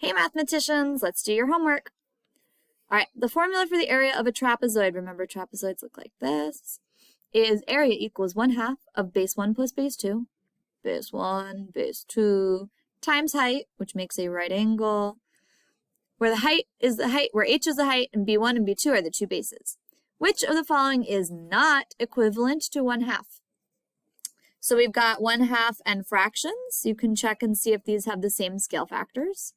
Hey mathematicians, let's do your homework. All right, the formula for the area of a trapezoid, remember trapezoids look like this, is area equals 1/2 of base 1 plus base 2, base 1, base 2, times height, which makes a right angle, where the height is the height, where h is the height, and b1 and b2 are the two bases. Which of the following is not equivalent to 1/2? So we've got 1/2 and fractions. You can check and see if these have the same scale factors,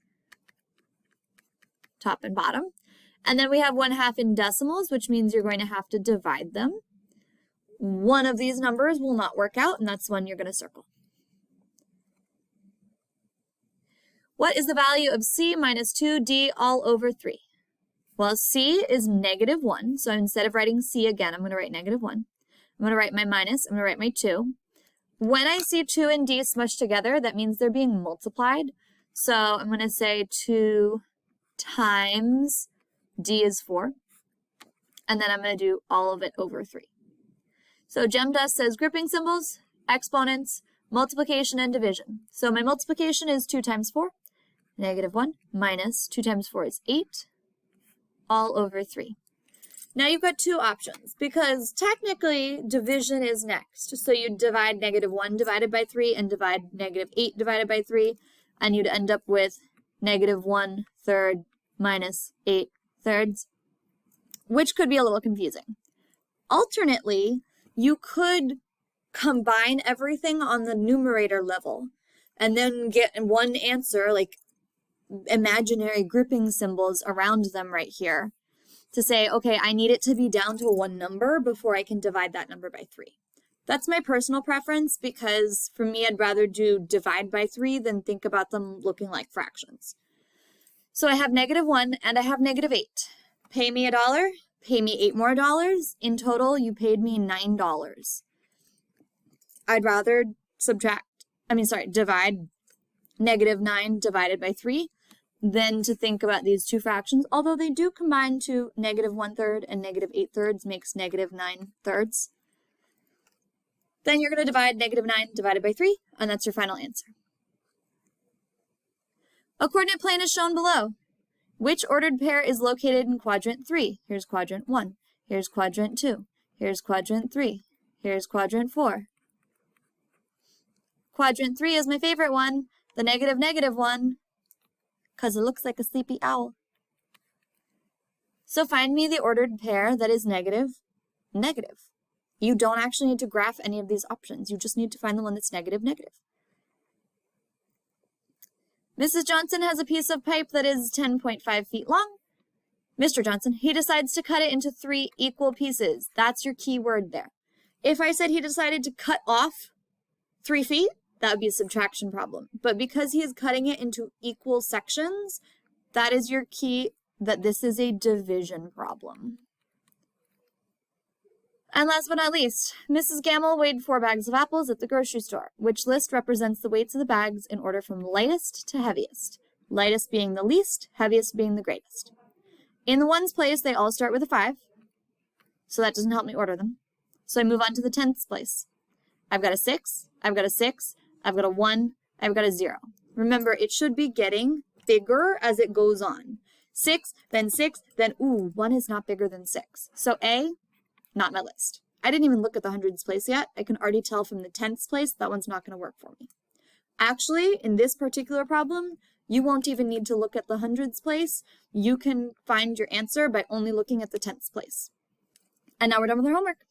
top and bottom. And then we have 1/2 in decimals, which means you're going to have to divide them. One of these numbers will not work out, and that's one you're going to circle. What is the value of c minus 2d all over 3? Well, c is -1, so instead of writing c again, I'm going to write -1. I'm going to write my minus, I'm going to write my 2. When I see 2 and d smushed together, that means they're being multiplied. So I'm going to say 2 times d is 4, and then I'm going to do all of it over 3. So GemDust says grouping symbols, exponents, multiplication, and division. So my multiplication is 2 times 4, -1, minus 2 times 4 is 8, all over 3. Now you've got two options, because technically division is next. So you'd divide -1 divided by 3 and divide -8 divided by 3, and you'd end up with -1/3 minus 8/3, which could be a little confusing. Alternately, you could combine everything on the numerator level and then get one answer, like imaginary grouping symbols around them right here, to say, okay, I need it to be down to one number before I can divide that number by 3. That's my personal preference, because for me, I'd rather do divide by 3 than think about them looking like fractions. So I have -1 and I have -8. Pay me $1, pay me $8 more. In total, you paid me $9. I'd rather divide -9 divided by 3 than to think about these two fractions, although they do combine to -1/3 and -8/3 makes -9/3. Then you're going to divide -9 divided by 3, and that's your final answer. A coordinate plane is shown below. Which ordered pair is located in quadrant 3? Here's quadrant 1. Here's quadrant 2. Here's quadrant 3. Here's quadrant 4. Quadrant 3 is my favorite one, the -1, because it looks like a sleepy owl. So find me the ordered pair that is -. You don't actually need to graph any of these options. You just need to find the one that's -. Mrs. Johnson has a piece of pipe that is 10.5 feet long. Mr. Johnson, he decides to cut it into 3 equal pieces. That's your key word there. If I said he decided to cut off 3 feet, that would be a subtraction problem. But because he is cutting it into equal sections, that is your key that this is a division problem. And last but not least, Mrs. Gamble weighed 4 bags of apples at the grocery store. Which list represents the weights of the bags in order from lightest to heaviest? Lightest being the least, heaviest being the greatest. In the ones place, they all start with a 5, so that doesn't help me order them. So I move on to the 10th place. I've got a 6, I've got a 6, I've got a 1, I've got a 0. Remember, it should be getting bigger as it goes on. 6, then 1 is not bigger than 6. So A, not my list. I didn't even look at the hundreds place yet. I can already tell from the 10th place that one's not going to work for me. Actually, in this particular problem, you won't even need to look at the hundreds place. You can find your answer by only looking at the 10th place. And now we're done with our homework.